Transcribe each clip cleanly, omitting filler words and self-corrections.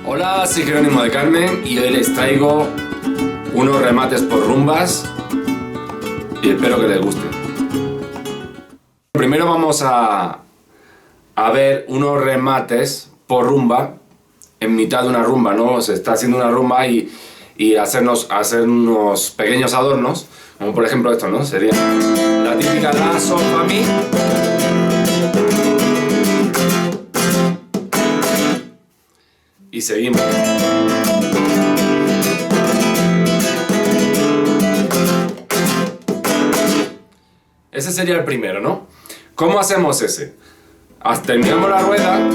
Hola, soy Jerónimo de Carmen y hoy les traigo unos remates por rumbas y espero que les guste. Primero vamos a ver unos remates por rumba en mitad de una rumba, ¿no? Se está haciendo una rumba y hacer unos pequeños adornos, como por ejemplo esto, ¿no? Sería la típica la, sol, fa, mi. Y seguimos. Ese sería el primero, ¿no? ¿Cómo hacemos ese? Terminamos la rueda.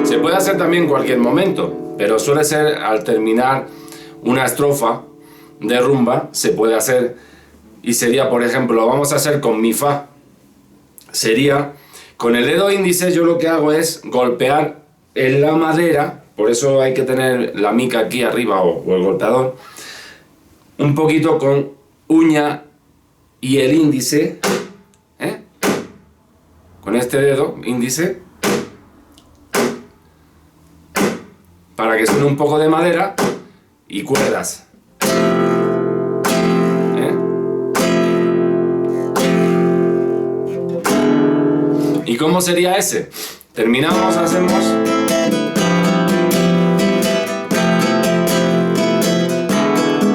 Se puede hacer también en cualquier momento, pero suele ser al terminar una estrofa de rumba, se puede hacer y sería, por ejemplo, lo vamos a hacer con mi fa. Sería, con el dedo índice yo lo que hago es golpear en la madera, por eso hay que tener la mica aquí arriba o el golpeador, un poquito con uña y el índice, con este dedo índice, para que suene un poco de madera y cuerdas. ¿Y cómo sería ese? Terminamos, hacemos...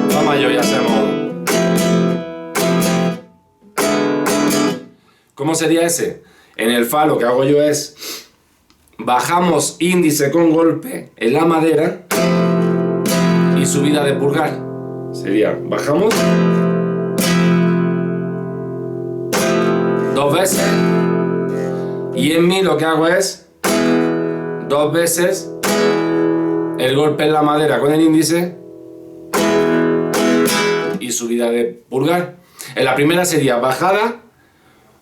Fa mayor y hacemos... ¿Cómo sería ese? En el fa lo que hago yo es... Bajamos índice con golpe en la madera y subida de pulgar. Sería, bajamos... dos veces... Y en mi lo que hago es dos veces el golpe en la madera con el índice y subida de pulgar. En la primera sería bajada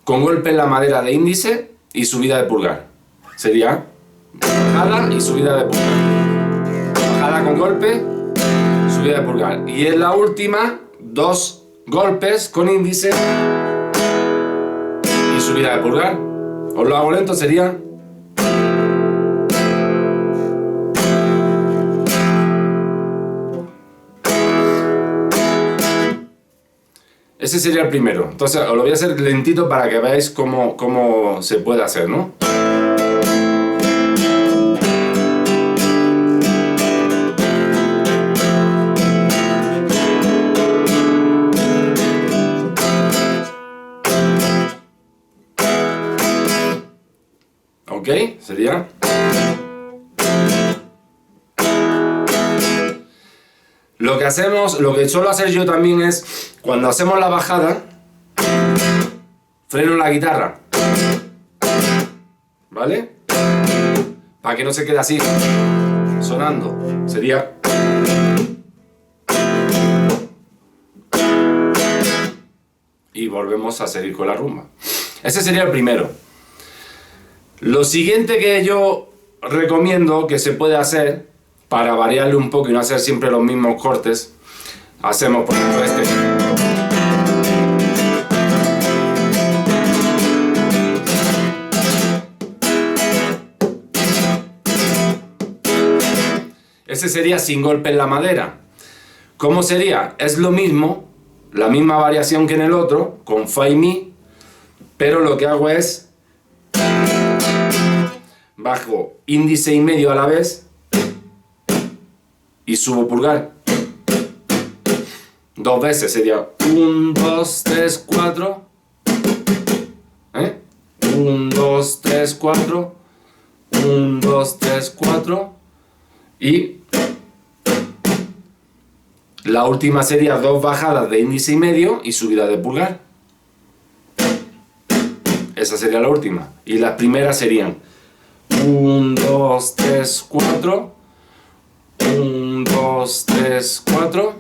con golpe en la madera de índice y subida de pulgar. Sería bajada y subida de pulgar. Bajada con golpe, subida de pulgar. Y en la última, dos golpes con índice y subida de pulgar. Os lo hago lento, sería... Ese sería el primero. Entonces os lo voy a hacer lentito para que veáis cómo se puede hacer, ¿no? ¿Ok? Sería... Lo que suelo hacer yo también es, cuando hacemos la bajada, freno la guitarra, ¿vale? Para que no se quede así, sonando. Sería... Y volvemos a seguir con la rumba. Ese sería el primero. Lo siguiente que yo recomiendo que se puede hacer, para variarle un poco y no hacer siempre los mismos cortes, hacemos por ejemplo este. Ese sería sin golpe en la madera. ¿Cómo sería? Es lo mismo, la misma variación que en el otro, con fa y mi, pero lo que hago es bajo índice y medio a la vez y subo pulgar. Dos veces sería 1, 2, 3, 4. 1, 2, 3, 4. 1, 2, 3, 4. Y la última sería dos bajadas de índice y medio y subida de pulgar. Esa sería la última. Y las primeras serían 1, 2, 3, 4. 1, 2, 3, 4.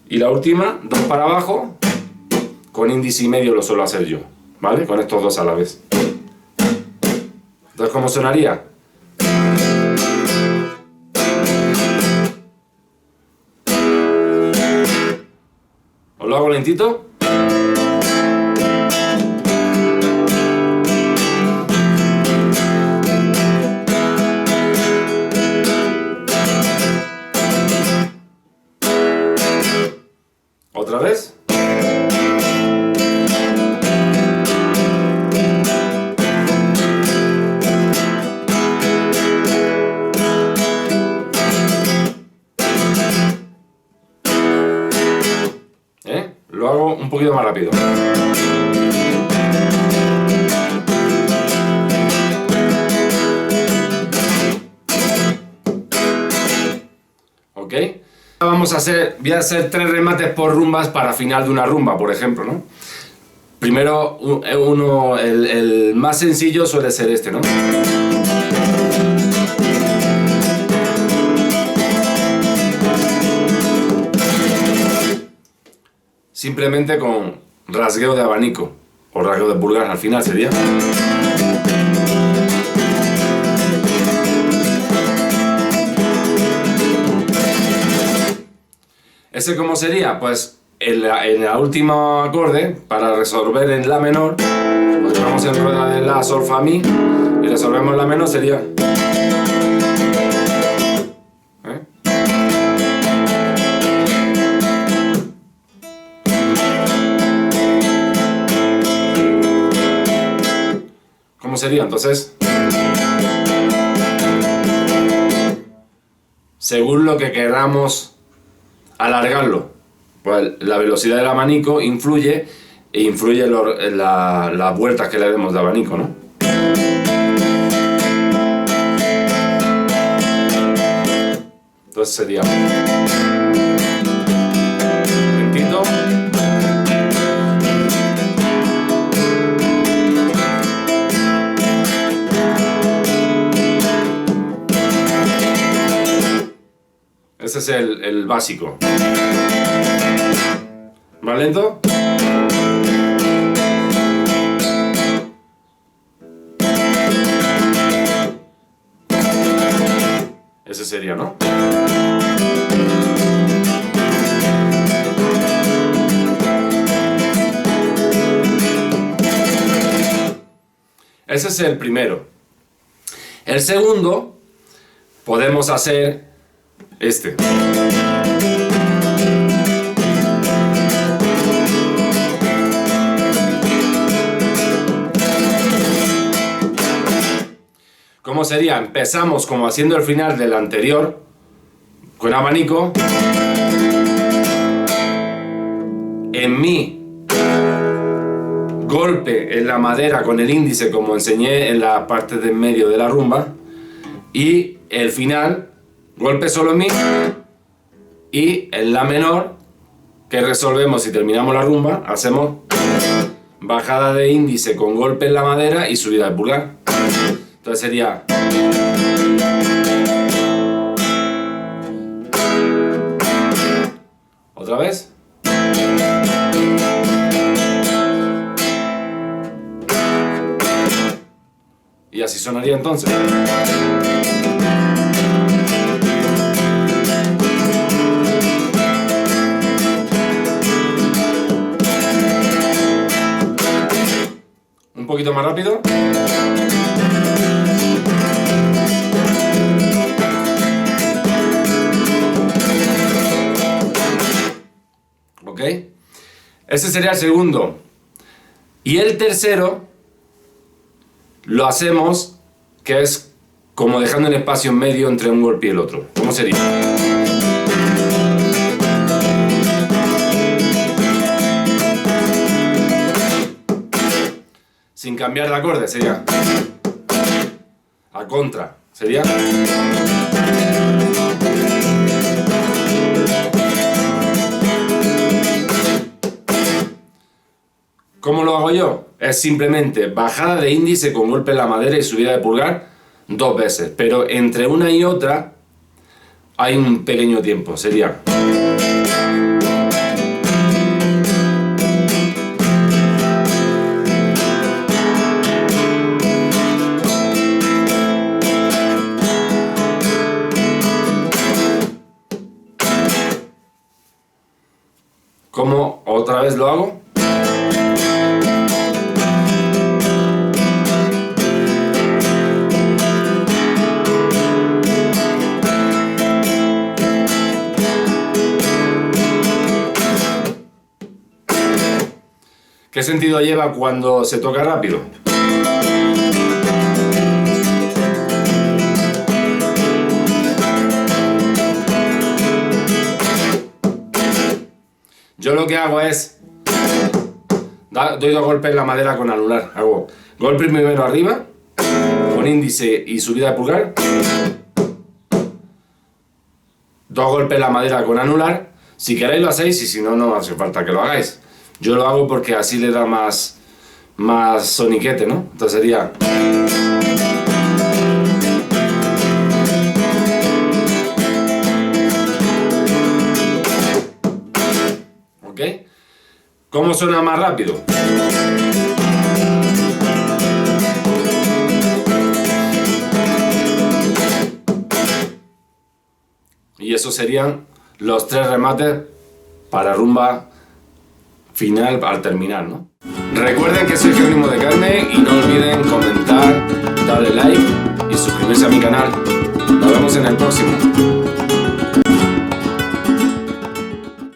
Y la última, dos para abajo. Con índice y medio lo suelo hacer yo, ¿vale? Con estos dos a la vez. Entonces, ¿cómo sonaría? ¿Os lo hago lentito? poquito más rápido. ¿Ok? Voy a hacer 3 remates por rumbas para final de una rumba, por ejemplo, ¿no? Primero, el más sencillo suele ser este, ¿no? Simplemente con rasgueo de abanico o rasgueo de pulgar al final sería. ¿Ese cómo sería? Pues en la última acorde, para resolver en la menor, pues vamos en rueda de la, sol, fa, mi, y resolvemos la menor sería. ¿Cómo sería? Entonces, según lo que queramos alargarlo, pues la velocidad del abanico influye en las vueltas que le demos de abanico, ¿no? Entonces sería lentito. Ese es el básico. ¿Más lento? Ese sería, ¿no? Ese es el primero. El segundo, podemos hacer este. ¿Cómo sería? Empezamos como haciendo el final del anterior con abanico. En mi golpe en la madera con el índice, como enseñé en la parte de en medio de la rumba, y el final, golpe solo en mi, y en la menor, que resolvemos y terminamos la rumba, hacemos bajada de índice con golpe en la madera y subida de pulgar. Entonces sería otra vez. Y así sonaría entonces. Un poquito más rápido. ¿Ok? Ese sería el segundo. Y el tercero lo hacemos, que es como dejando un espacio en medio entre un golpe y el otro. ¿Cómo sería? Sin cambiar de acorde, sería a contra, sería. ¿Cómo lo hago yo? Es simplemente bajada de índice con golpe en la madera y subida de pulgar 2 veces, pero entre una y otra hay un pequeño tiempo, sería. ¿Cómo otra vez lo hago? ¿Qué sentido lleva cuando se toca rápido? Yo lo que hago es Doy 2 golpes en la madera con anular. Hago golpe primero arriba, con índice y subida de pulgar. 2 golpes en la madera con anular. Si queréis lo hacéis y si no, no hace falta que lo hagáis. Yo lo hago porque así le da más soniquete, ¿no? Entonces sería... ¿Ok? ¿Cómo suena más rápido? Y esos serían los 3 remates para rumba final al terminar, ¿no? Recuerden que soy Jerónimo de Carne y no olviden comentar, darle like y suscribirse a mi canal. Nos vemos en el próximo.